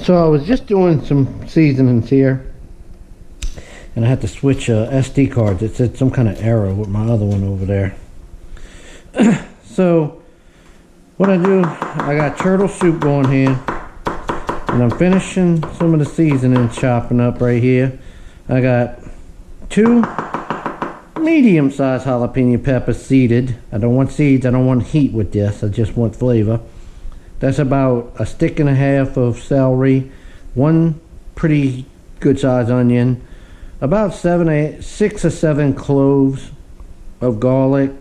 So I was just doing some seasonings here, and I had to switch SD cards. It said some kind of error with my other one over there. So what I do, I got turtle soup going here, and I'm finishing some of the seasoning chopping up right here. I got 2 medium-sized jalapeno peppers seeded. I don't want seeds, I don't want heat with this, I just want flavor. That's about a 1.5 sticks of celery, 1 pretty good sized onion, about 6 or 7 cloves of garlic,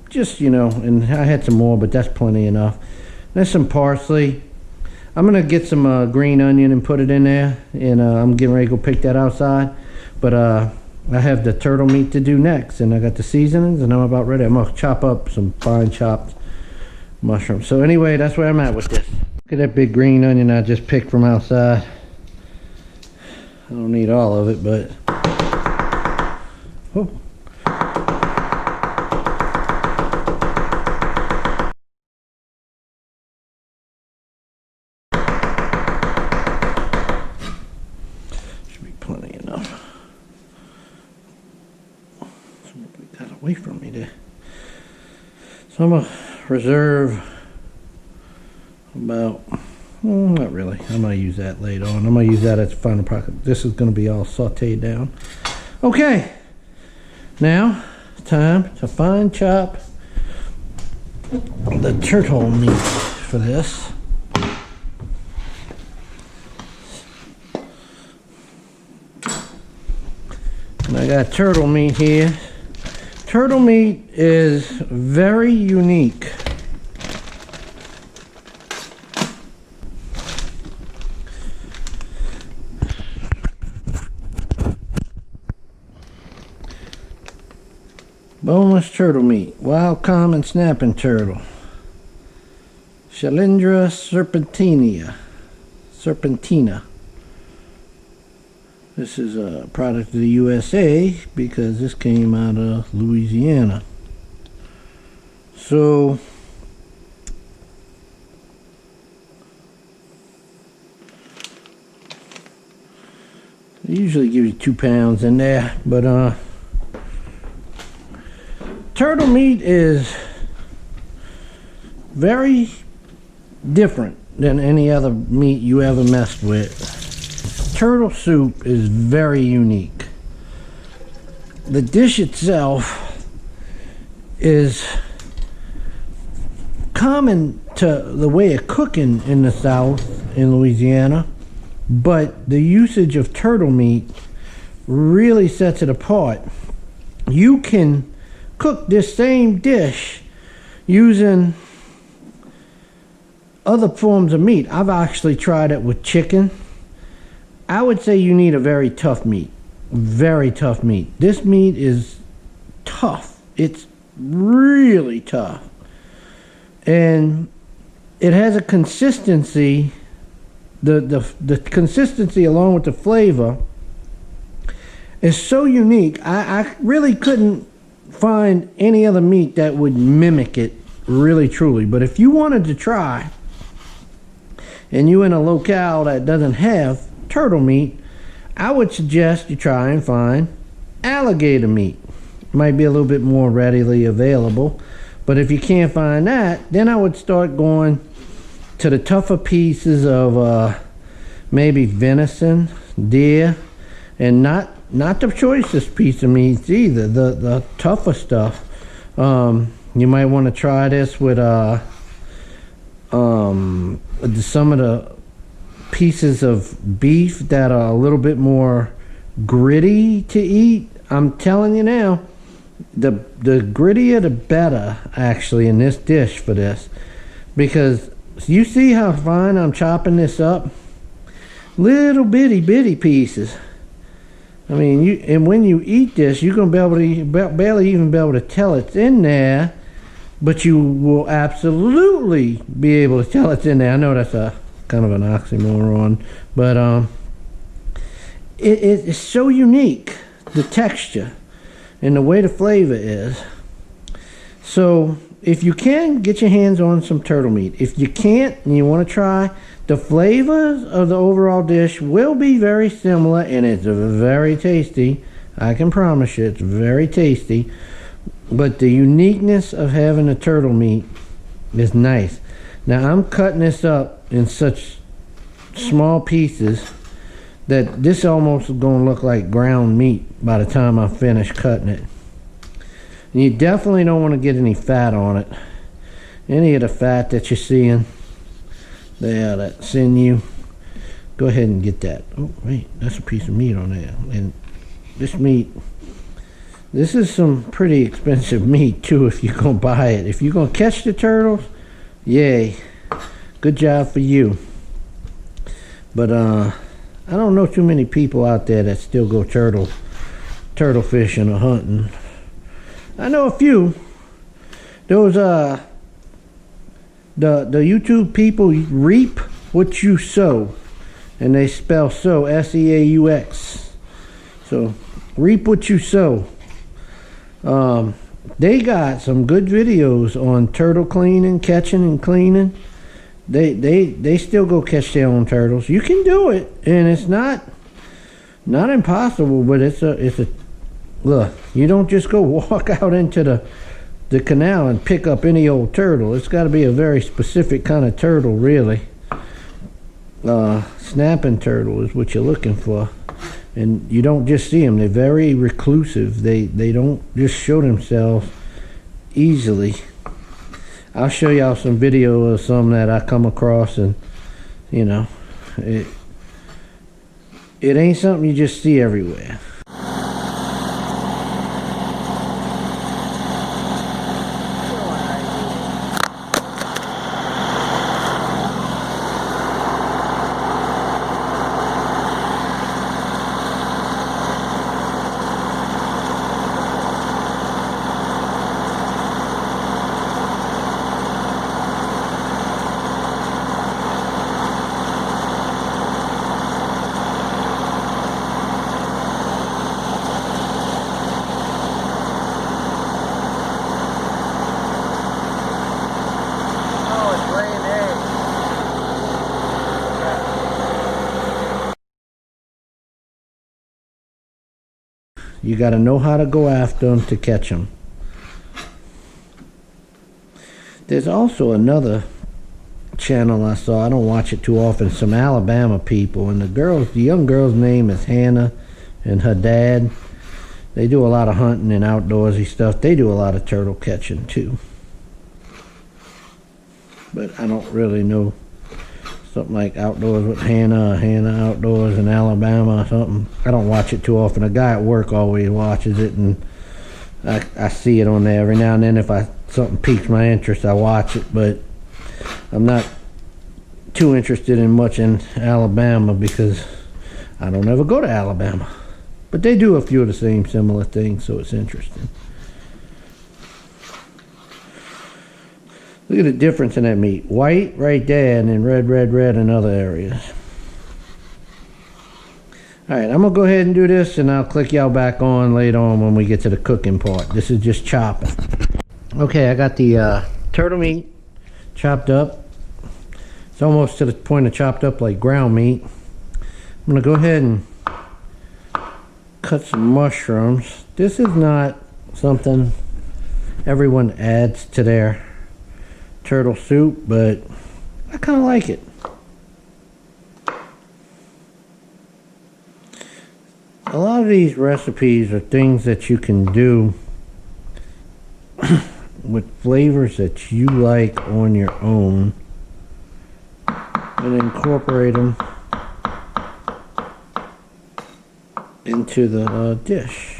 just, you know, and I had some more, but that's plenty enough. There's some parsley. I'm gonna get some green onion and put it in there, and I'm getting ready to go pick that outside. But I have the turtle meat to do next, and I got the seasonings, and I'm about ready. I'm gonna chop up some fine chopped mushrooms. So anyway, that's where I'm at with this. Look at that big green onion I just picked from outside. I don't need all of it, but oh. Should be plenty enough. Got away from me there. So I'm gonna reserve about, not really, I'm gonna use that later on. I'm gonna use that as the final product. This is gonna be all sauteed down. Okay, now time to fine chop the turtle meat for this. And I got turtle meat here. Turtle meat is very unique. Boneless turtle meat, wild common snapping turtle, Chalindra serpentina. This is a product of the USA because this came out of Louisiana. So they usually give you 2 pounds in there, but turtle meat is very different than any other meat you ever messed with. Turtle soup is very unique. The dish itself is common to the way of cooking in the South, in Louisiana, but the usage of turtle meat really sets it apart. You can cook this same dish using other forms of meat. I've actually tried it with chicken. I would say you need a very tough meat. Very tough meat. This meat is tough. It's really tough. And it has a consistency. The consistency along with the flavor is so unique. I really couldn't find any other meat that would mimic it really truly. But if you wanted to try, and you're in a locale that doesn't have turtle meat, I would suggest you try and find alligator meat. Might be a little bit more readily available, but if you can't find that, then I would start going to the tougher pieces of maybe venison, deer, and not the choicest piece of meat either, the tougher stuff. You might want to try this with some of the pieces of beef that are a little bit more gritty to eat. I'm telling you now, the grittier the better actually in this dish for this, because you see how fine I'm chopping this up, little bitty pieces. I mean, and when you eat this, you're gonna be able to barely even be able to tell it's in there, but you will absolutely be able to tell it's in there. I know that's a kind of an oxymoron, but it's so unique, the texture and the way the flavor is. So if you can, get your hands on some turtle meat. If you can't and you want to try, the flavors of the overall dish will be very similar, and it's very tasty. I can promise you it's very tasty. But the uniqueness of having the turtle meat is nice. Now I'm cutting this up in such small pieces that this almost is going to look like ground meat by the time I finish cutting it. And you definitely don't want to get any fat on it. Any of the fat that you're seeing there, that sinew, go ahead and get that. Oh wait, that's a piece of meat on there. And this meat, this is some pretty expensive meat too if you're going to buy it. If you're going to catch the turtles, yay, good job for you. But I don't know too many people out there that still go turtle fishing or hunting. I know a few. Those the YouTube people reap what you sow, and they spell sow S-E-A-U-X. So reap what you sow. They got some good videos on turtle cleaning, catching and cleaning. They still go catch their own turtles. You can do it, and it's not impossible, but it's a look. You don't just go walk out into the canal and pick up any old turtle. It's got to be a very specific kind of turtle, really. Snapping turtle is what you're looking for, and you don't just see them. They're very reclusive. They don't just show themselves easily. I'll show y'all some video of some that I come across, and you know, it ain't something you just see everywhere. You got to know how to go after them to catch them. There's also another channel I saw. I don't watch it too often. Some Alabama people, and the young girl's name is Hannah, and her dad. They do a lot of hunting and outdoorsy stuff. They do a lot of turtle catching too. But I don't really know. Something like Outdoors with Hannah Outdoors in Alabama or something. I don't watch it too often. A guy at work always watches it, and I see it on there every now and then. If something piques my interest, I watch it, but I'm not too interested in much in Alabama because I don't ever go to Alabama. But they do a few of the same similar things, so it's interesting. Look at the difference in that meat. White right there, and then red in other areas. Alright, I'm going to go ahead and do this, and I'll click y'all back on later on when we get to the cooking part. This is just chopping. Okay, I got the turtle meat chopped up. It's almost to the point of chopped up like ground meat. I'm going to go ahead and cut some mushrooms. This is not something everyone adds to their turtle soup, but I kind of like it. A lot of these recipes are things that you can do with flavors that you like on your own and incorporate them into the dish.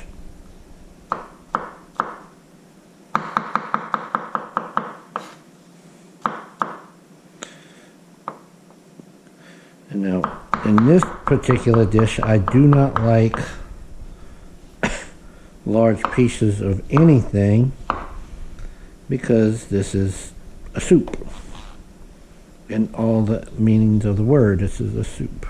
And now, in this particular dish, I do not like large pieces of anything because this is a soup. In all the meanings of the word, this is a soup.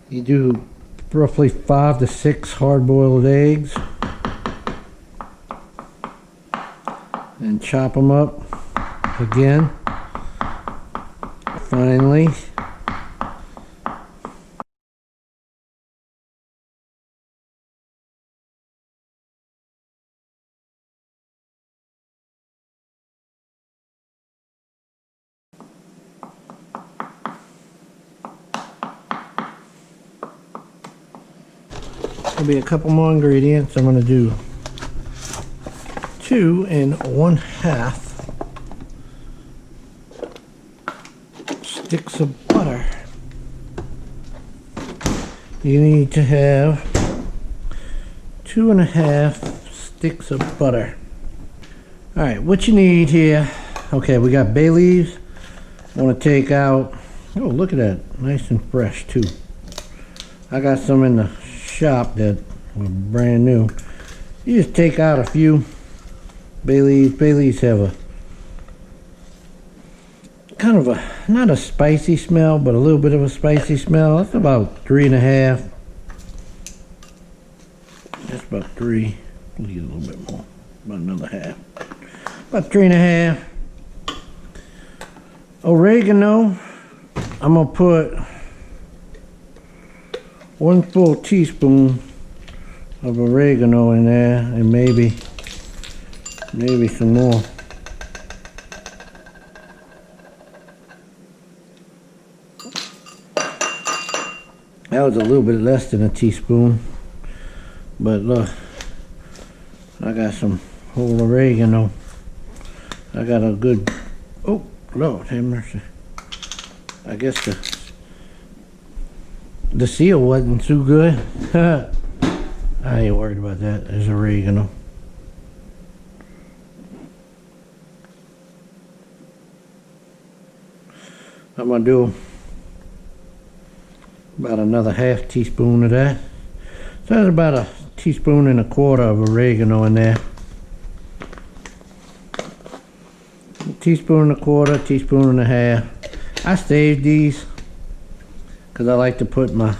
You do roughly 5 to 6 hard-boiled eggs and chop them up again finely. There'll be a couple more ingredients. I'm going to do 2 1/2 sticks of butter. You need to have 2 1/2 sticks of butter. Alright, what you need here, okay, we got bay leaves. I want to take out, oh, look at that, nice and fresh too. I got some in the shop that were brand new. You just take out a few bay leaves. Bay leaves have a kind of a, not a spicy smell, but a little bit of a spicy smell. That's about 3 1/2. That's about 3. We'll get a little bit more, about another half. About 3 1/2. Oregano, I'm gonna put 1 full teaspoon of oregano in there, and maybe some more. That was a little bit less than a teaspoon, but look, I got some whole oregano. I got a good, oh Lord have mercy. I guess the seal wasn't too good. I ain't worried about that. There's oregano. I'm gonna do about another 1/2 teaspoon of that. So that's about 1 teaspoon and 1/4 of oregano in there. 1 teaspoon and 1/4, teaspoon and 1/2. I saved these because I like to put my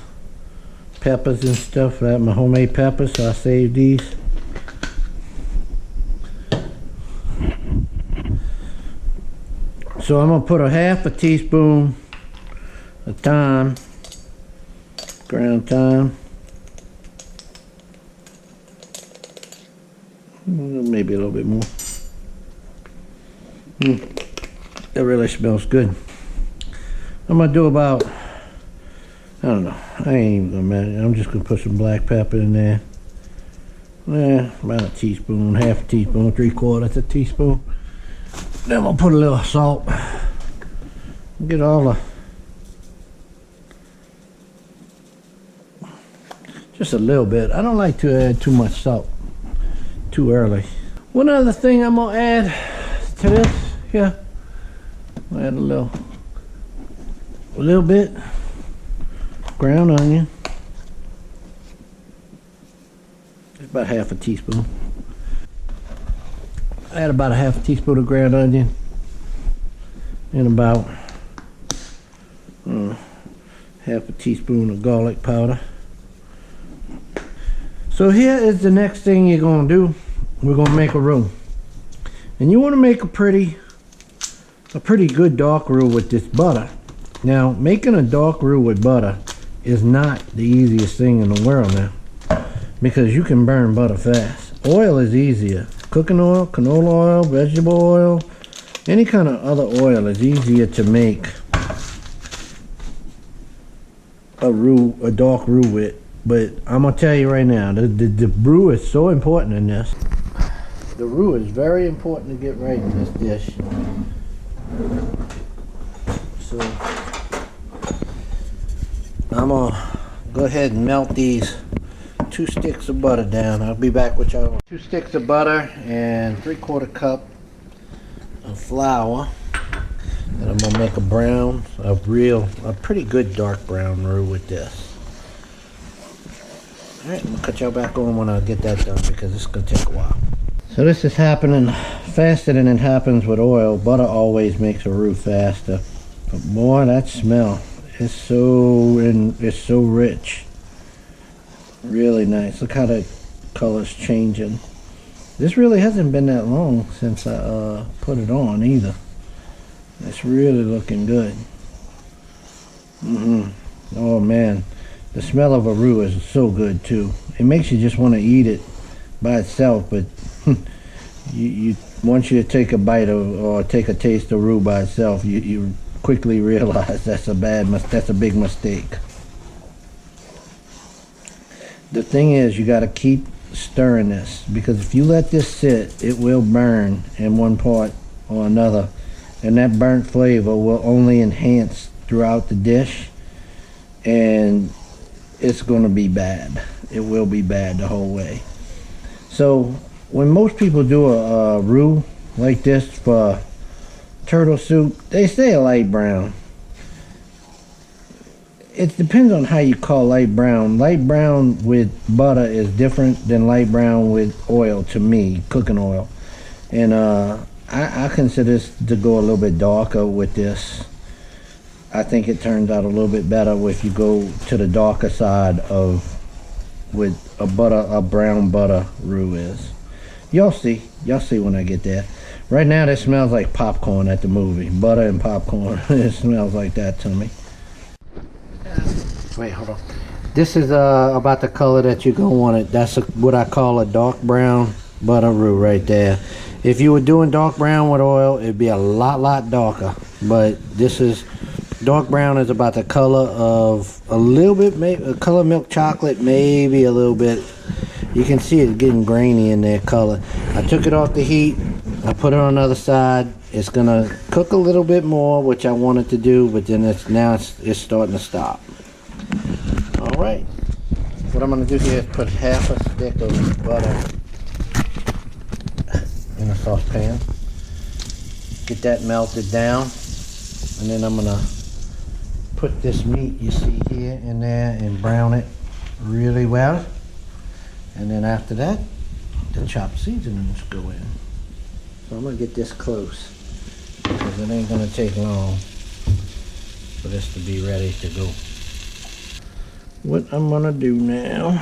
peppers and stuff, my homemade peppers, so I saved these. So I'm gonna put 1/2 teaspoon of thyme, ground thyme, maybe a little bit more. That really smells good. I'm gonna do about, I don't know, I ain't even gonna measure. I'm just gonna put some black pepper in there. Yeah, about a teaspoon, 1/2 teaspoon, 3/4 teaspoon. Then I'm gonna put a little salt. Get all the, just a little bit. I don't like to add too much salt too early. One other thing I'm gonna add to this here, I'll add a little bit ground onion. About 1/2 teaspoon. Add about 1/2 teaspoon of ground onion and about 1/2 teaspoon of garlic powder. So here is the next thing you're gonna do. We're gonna make a roux, and you want to make a pretty good dark roux with this butter. Now, making a dark roux with butter is not the easiest thing in the world now, because you can burn butter fast. Oil is easier. Cooking oil, canola oil, vegetable oil, any kind of other oil is easier to make a roux, a dark roux with. But I'm gonna tell you right now, the roux is so important in this. The roux is very important to get right in this dish. So I'm gonna go ahead and melt these 2 sticks of butter down. I'll be back with y'all. 2 sticks of butter and 3/4 cup of flour. And I'm gonna make a pretty good dark brown roux with this. Alright, I'm gonna cut y'all back on when I get that done, because it's gonna take a while. So this is happening faster than it happens with oil. Butter always makes a roux faster. But boy, that smell It's so rich. Really nice. Look how the color's changing. This really hasn't been that long since I put it on either. It's really looking good. Oh man, the smell of a roux is so good too. It makes you just want to eat it by itself, but you once you take a bite of or take a taste of roux by itself, you quickly realize that's a big mistake. The thing is, you got to keep stirring this, because if you let this sit, it will burn in one part or another, and that burnt flavor will only enhance throughout the dish, and it's going to be bad. It will be bad the whole way. So when most people do a roux like this for turtle soup, they say a light brown. It depends on how you call light brown. Light brown with butter is different than light brown with oil to me, cooking oil. And I consider this to go a little bit darker with this. I think it turns out a little bit better if you go to the darker side of with a brown butter roux is. Y'all see when I get there. Right now this smells like popcorn at the movie. Butter and popcorn. It smells like that to me. Wait, hold on. This is about the color that you're gonna want it. That's what I call a dark brown butter roux right there. If you were doing dark brown with oil, it'd be a lot darker. But this is dark brown is about the color of a little bit, maybe a color of milk chocolate, maybe a little bit. You can see it getting grainy in their color. I took it off the heat. I put it on the other side. It's gonna cook a little bit more, which I wanted to do, but then it's starting to stop. All right, what I'm going to do here is put half a stick of butter in a saucepan, get that melted down, and then I'm going to put this meat you see here in there and brown it really well, and then after that the chopped seasonings go in. So I'm going to get this close because it ain't going to take long for this to be ready to go. What I'm gonna do now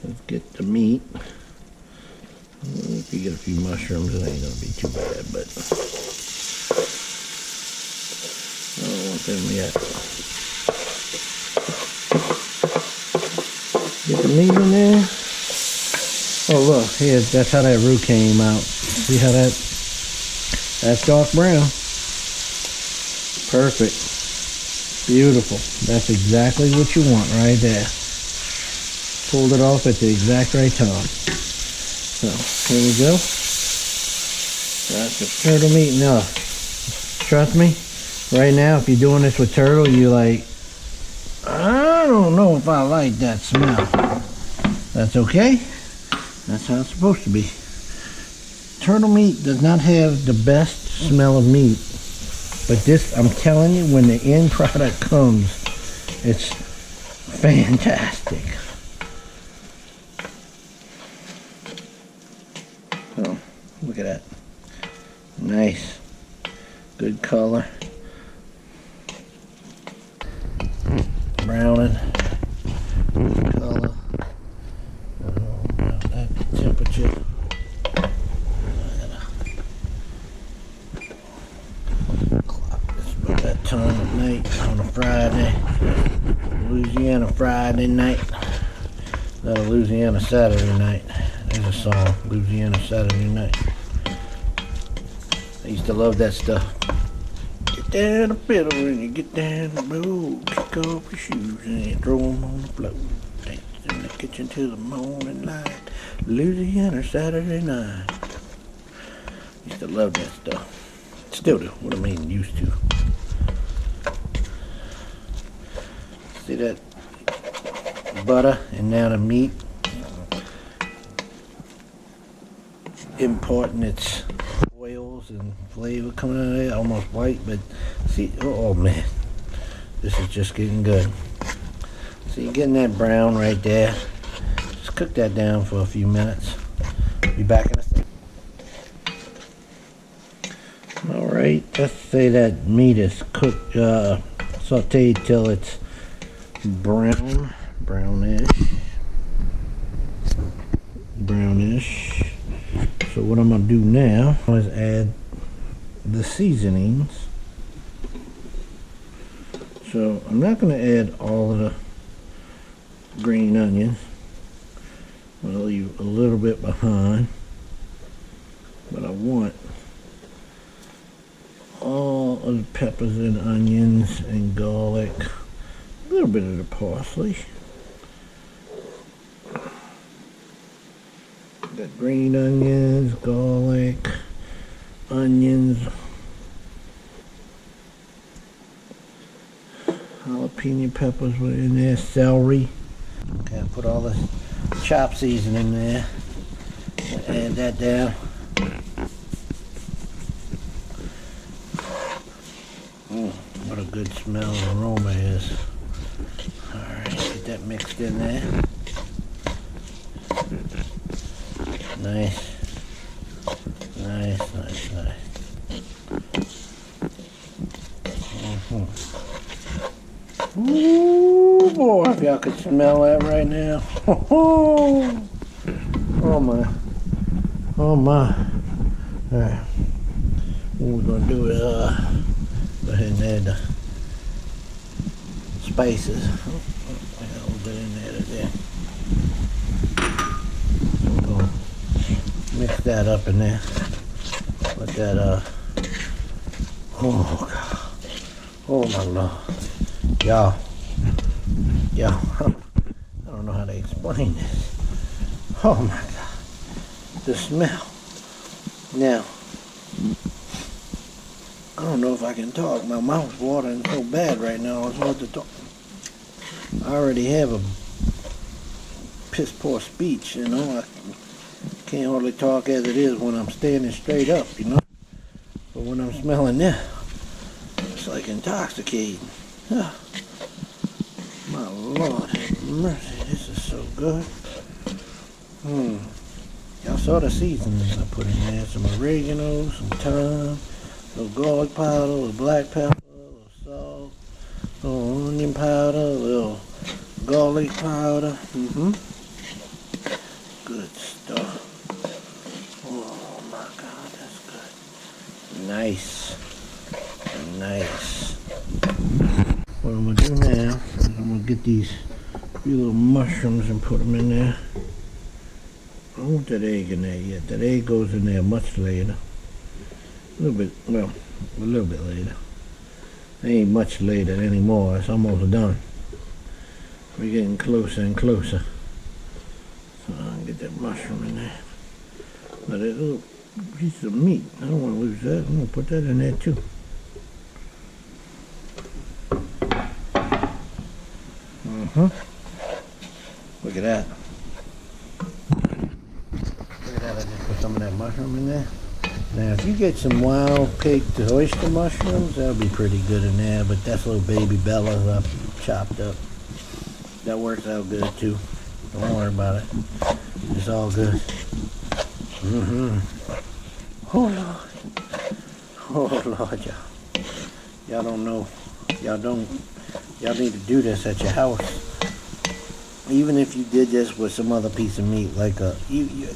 is get the meat. If you get a few mushrooms, it ain't gonna be too bad, but I don't want them yet. Get the meat in there. Oh look, here, that's how that roux came out. See how that's dark brown. Perfect. Beautiful. That's exactly what you want right there. Pulled it off at the exact right time. So, here we go. That's the turtle meat. Now, trust me, right now, if you're doing this with turtle, you're like, I don't know if I like that smell. That's okay. That's how it's supposed to be. Turtle meat does not have the best smell of meat. But this, I'm telling you, when the end product comes, it's fantastic. Oh, look at that. Nice. Good color. Browning. Good color. About that temperature. That time of night on a Friday, Louisiana Friday night, not a Louisiana Saturday night. There's a song, Louisiana Saturday Night. I used to love that stuff. Get down the fiddle and you get down the road, kick off your shoes and you throw them on the floor. Dance in the kitchen till the morning light, Louisiana Saturday night. Used to love that stuff. Still do. What I mean, used to. See that butter and now the meat imparting its oils and flavor coming out of there, almost white, but see, oh man, this is just getting good. So you're getting that brown right there. Just cook that down for a few minutes. Be back in a second. All right. Alright, let's say that meat is cooked, sauteed till it's brownish. So what I'm going to do now is add the seasonings. So I'm not going to add all of the green onions. I'm going to leave a little bit behind. But I want all of the peppers and onions and garlic, a little bit of the parsley. Got green onions, garlic, onions, jalapeno peppers were in there, celery. Okay, I put all the chopped seasoning there. Add that down. What a good smell and aroma is. Alright, get that mixed in there. Nice. Ooh, boy, if y'all could smell that right now. Oh my. Alright. What we're gonna do is go ahead and add the spices. A little bit in there. We're gonna mix that up in there. Let that oh God. Oh my Lord. Y'all, I don't know how to explain this. Oh my God. The smell. Now, I don't know if I can talk. My mouth's watering so bad right now. I was about to talk. I already have a piss poor speech, you know. I can't hardly talk as it is when I'm standing straight up, you know. But when I'm smelling this, it's like intoxicating. Oh, my Lord have mercy. This is so good. Y'all saw the seasonings I put in there. Some oregano, some thyme, a little garlic powder, a little black pepper, a little salt, a little onion powder, a little garlic powder. Good stuff. Oh my God, that's good. Nice. What I'm going to do now is I'm going to get these few little mushrooms and put them in there. I don't want that egg in there yet. That egg goes in there much later. A little bit later. It ain't much later anymore. It's almost done. We're getting closer and closer. So I'll get that mushroom in there. Now that little piece of meat, I don't want to lose that. I'm going to put that in there too. Look at that. I just put some of that mushroom in there. Now if you get some wild picked oyster mushrooms, that'll be pretty good in there, but that's little baby bellas up, chopped up. That works out good too. Don't worry about it. It's all good. Oh Lord, y'all don't know. Y'all need to do this at your house. Even if you did this with some other piece of meat, like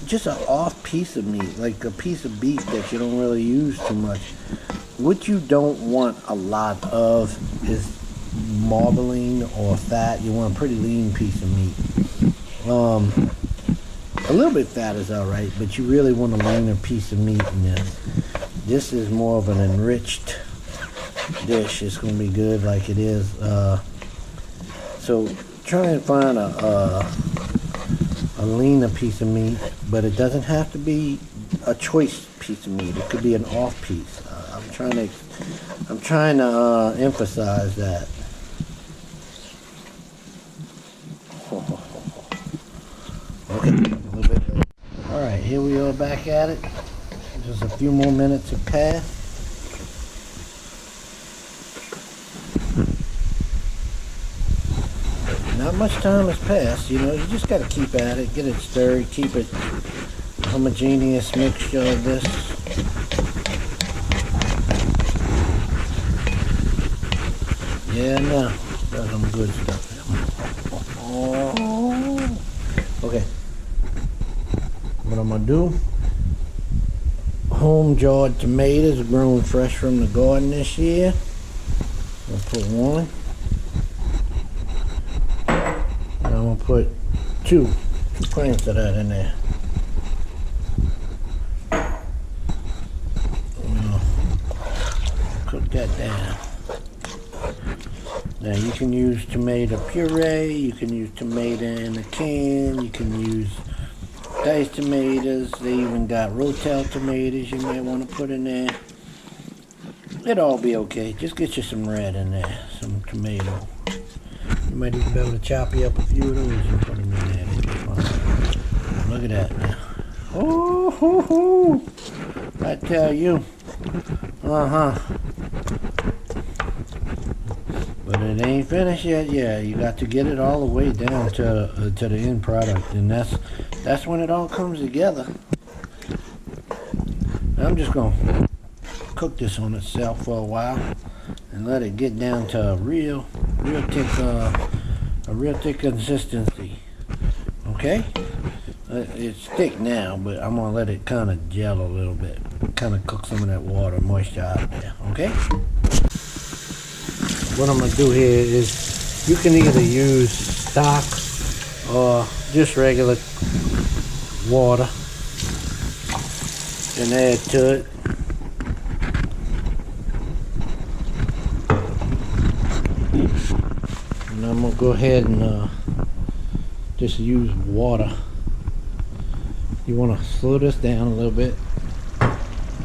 just an off piece of meat, like a piece of beef that you don't really use too much. What you don't want a lot of is marbling or fat. You want a pretty lean piece of meat. A little bit fat is alright, but you really want a leaner piece of meat in this. This is more of an enriched dish. It's going to be good like it is. So try and find a leaner piece of meat, but it doesn't have to be a choice piece of meat. It could be an off piece. I'm trying to emphasize that. Okay, a little bit later. All right, here we are back at it. Just a few more minutes have passed. Not much time has passed, you know. You just got to keep at it, get it stirred, keep it a homogeneous mixture of this. Yeah, no, that's some good stuff. Oh. Okay. What I'm gonna do? Home jarred tomatoes grown fresh from the garden this year. I'll put one. And I'm gonna put two plants of that in there. Cook that down. Now you can use tomato puree, you can use tomato in a can, you can use diced tomatoes. They even got rotel tomatoes you might want to put in there. It'll all be okay. Just get you some red in there, some tomato. You might even be able to chop you up a few of those and put them in there. They'd be fine. Look at that now. Oh, ho, ho. I tell you. But it ain't finished yet. Yeah, you got to get it all the way down to the end product, and that's when it all comes together. I'm just gonna cook this on itself for a while and let it get down to a real thick consistency. Okay, it's thick now, but I'm gonna let it kind of gel a little bit, kind of cook some of that water moisture out of there. Okay. What I'm going to do here is you can either use stock or just regular water and add to it. And I'm going to go ahead and just use water. You want to slow this down a little bit,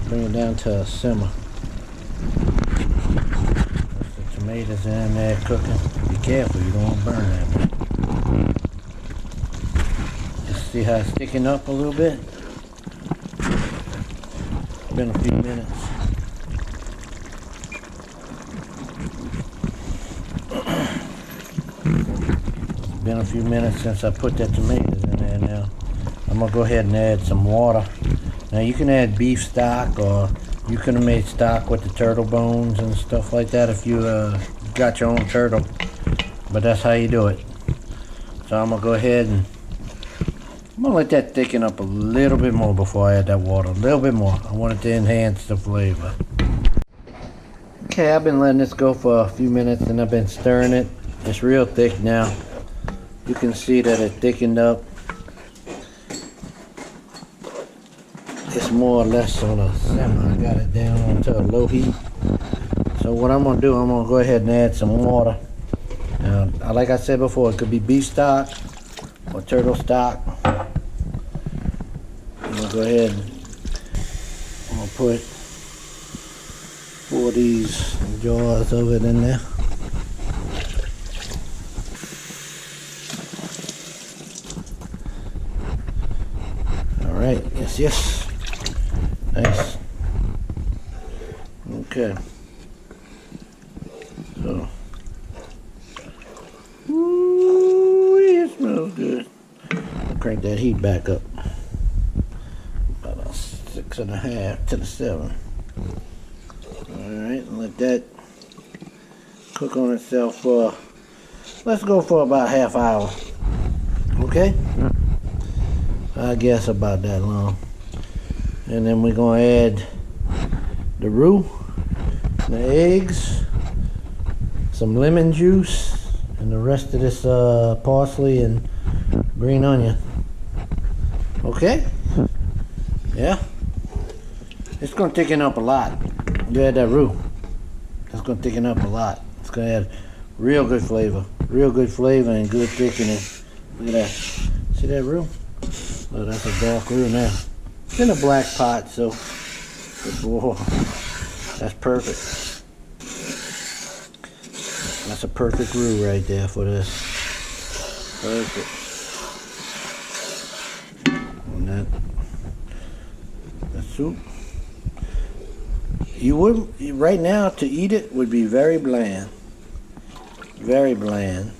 bring it down to a simmer. Tomatoes in there cooking. Be careful, you don't want to burn that. Just see how it's sticking up a little bit. It's been a few minutes. It's been a few minutes since I put that tomatoes in there now. I'm going to go ahead and add some water. Now you can add beef stock, or you could have made stock with the turtle bones and stuff like that if you got your own turtle. But that's how you do it. So I'm going to go ahead and I'm going to let that thicken up a little bit more before I add that water. A little bit more. I want it to enhance the flavor. Okay, I've been letting this go for a few minutes and I've been stirring it. It's real thick now. You can see that it thickened up. It's more or less on a simmer. I got it down onto a low heat. So what I'm going to do, I'm going to go ahead and add some water. Now, like I said before, it could be beef stock or turtle stock. I'm going to go ahead and I'm going to put 4 of these jars of it in there. Alright, yes. Nice. Okay. So. Ooh, it smells good. I'll crank that heat back up. About a 6.5 to the 7. Alright, let that cook on itself for, let's go for about half hour. Okay? I guess about that long. And then we're going to add the roux, the eggs, some lemon juice, and the rest of this parsley and green onion. Okay? Yeah? It's going to thicken up a lot. You add that roux. It's going to thicken up a lot. It's going to add real good flavor. Real good flavor and good thickening. Look at that. See that roux? Oh, that's a dark roux now. It's in a black pot, so whoa, that's perfect. That's a perfect roux right there for this. Perfect. And that soup. You would right now to eat it would be very bland. Very bland.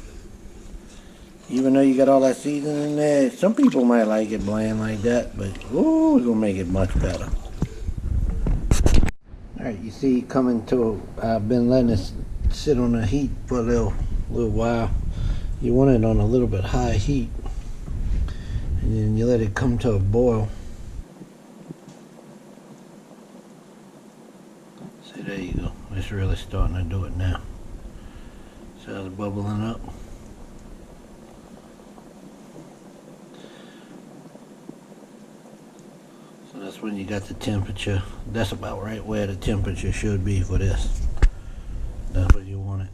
Even though you got all that seasoning in there, some people might like it bland like that, but ooh, we're gonna make it much better. Alright, you see coming to, I've been letting this sit on the heat for a little while. You want it on a little bit high heat, and then you let it come to a boil. See, there you go. It's really starting to do it now. See how it's bubbling up? So that's when you got the temperature. That's about right where the temperature should be for this. That's what you want it.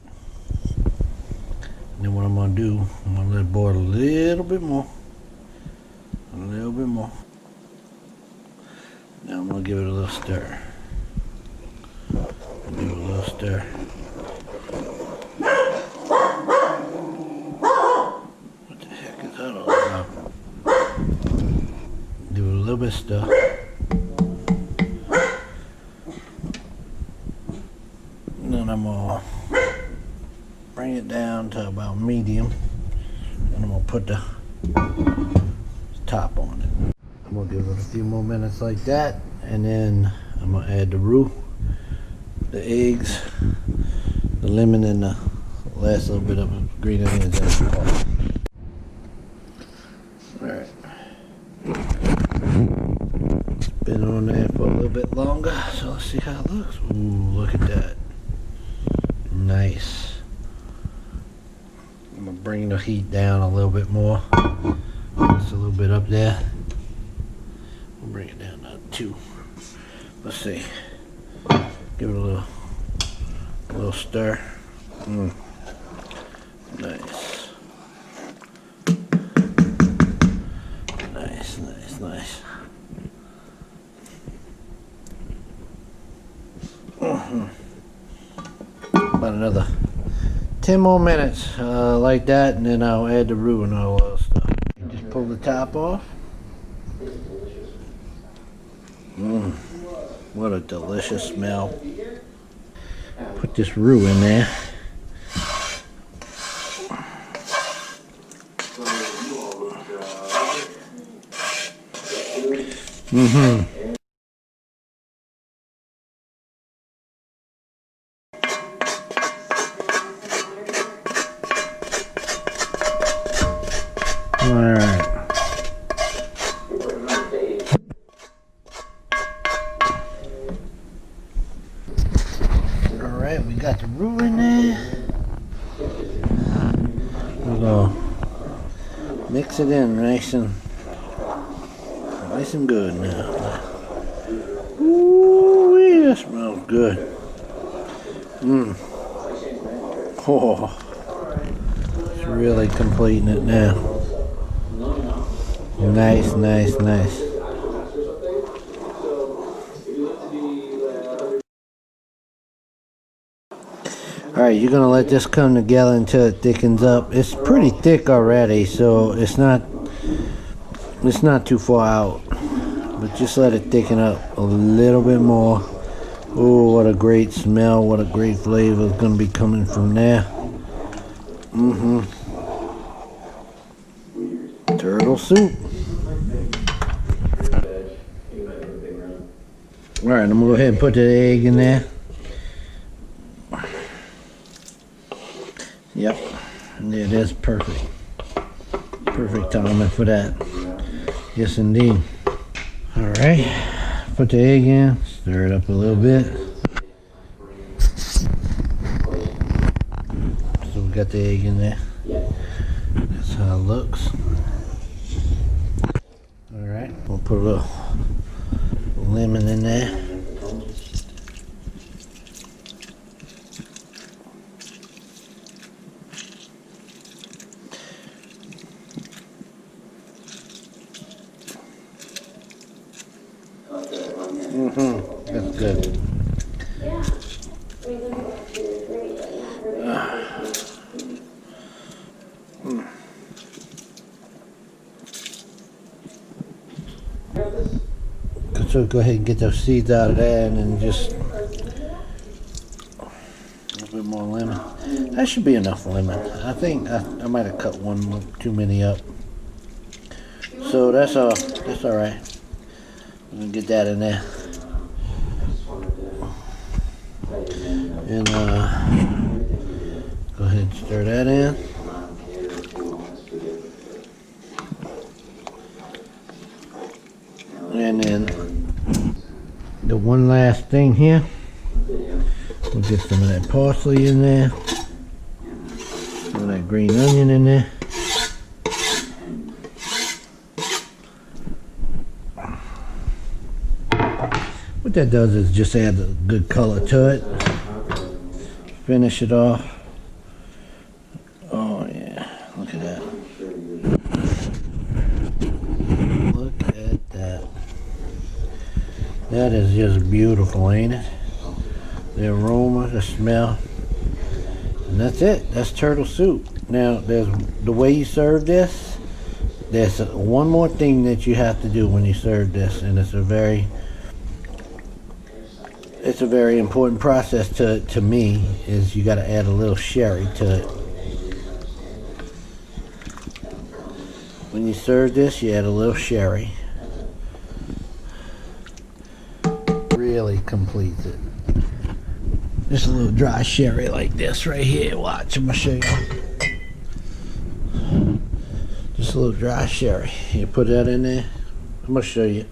And then what I'm going to do, I'm going to let it boil a little bit more. A little bit more. Now I'm going to give it a little stir. Give it a little stir. What the heck is that all about? Give it a little bit of stir. And then I'm going to bring it down to about medium. And I'm going to put the top on it. I'm going to give it a few more minutes like that. And then I'm going to add the roux, the eggs, the lemon, and the last little bit of green onions in the Alright. It's been on there for a little bit longer, so let's see how it looks. Ooh, look at that. Nice. I'm going to bring the heat down a little bit more. Just a little bit up there. We'll bring it down to 2. Let's see. Give it a little stir. Nice. Nice, nice, nice. About another 10 more minutes like that, and then I'll add the roux and all that stuff. Just pull the top off. What a delicious smell. Put this roux in there. All right. Alright, we got the roux in there. We're gonna mix it in nice and good now. Ooh, that smells good. Oh, it's really completing it now. Nice, nice, nice. Alright, you're gonna let this come together until it thickens up. It's pretty thick already, so it's not too far out. But just let it thicken up a little bit more. Oh, what a great smell, what a great flavor is gonna be coming from there. Turtle soup. Alright, I'm gonna go ahead and put the egg in there. Yep, it is perfect. Perfect timing for that. Yes, indeed. Alright, put the egg in, stir it up a little bit. So we got the egg in there. That's how it looks. Alright, we'll put a little lemon in there. That's good. So go ahead and get those seeds out of there, and then just a little bit more lemon. That should be enough lemon. I think I might have cut one too many up. So that's all right. I'm gonna get that in there. And Stir that in. And then the one last thing here, we'll get some of that parsley in there, some of that green onion in there. What that does is just add a good color to it. Finish it off. Oh yeah, look at that. Look at that. That is just beautiful, ain't it? The aroma, the smell. And that's it. That's turtle soup. Now, there's the way you serve this. There's one more thing that you have to do when you serve this, and it's a very important process to me, is you got to add a little sherry to it. When you serve this, you add a little sherry. Really completes it. Just a little dry sherry like this right here. Watch, I'm gonna show you. Just a little dry sherry. You put that in there. I'm gonna show you.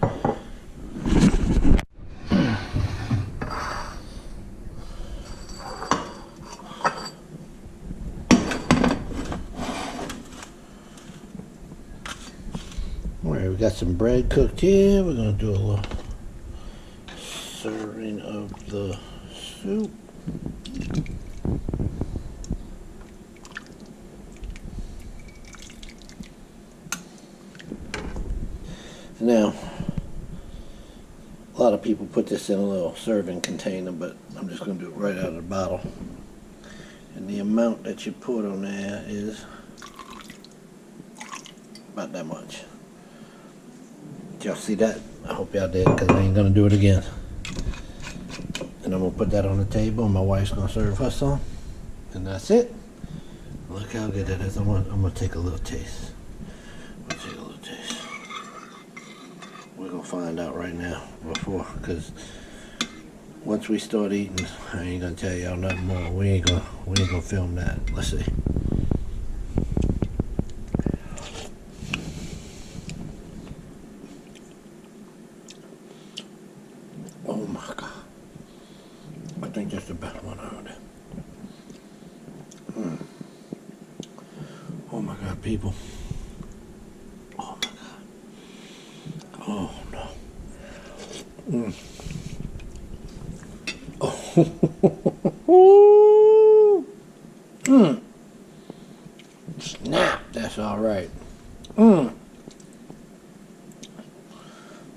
Alright, we got some bread cooked here. We're gonna do a little serving of the soup. Now, a lot of people put this in a little serving container, but I'm just going to do it right out of the bottle. And the amount that you put on there is about that much. Did y'all see that? I hope y'all did, because I ain't going to do it again. And I'm going to put that on the table, and my wife's going to serve her some. And that's it. Look how good that is. I'm going to take a little taste. We're going to find out right now before, because once we start eating, I ain't going to tell y'all nothing more. We ain't going to film that. Let's see. Oh my God. I think that's the best one out there. Oh my God, people. Oh my God. Oh no. Oh. Snap. That's all right.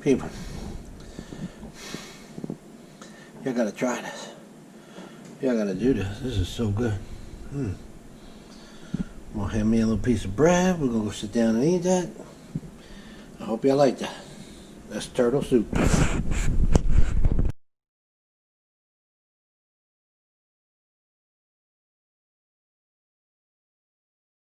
People, y'all gotta try this. Y'all gotta do this. This is so good. I'm gonna have me a little piece of bread. We're gonna go sit down and eat that. I hope y'all like that. That's turtle soup.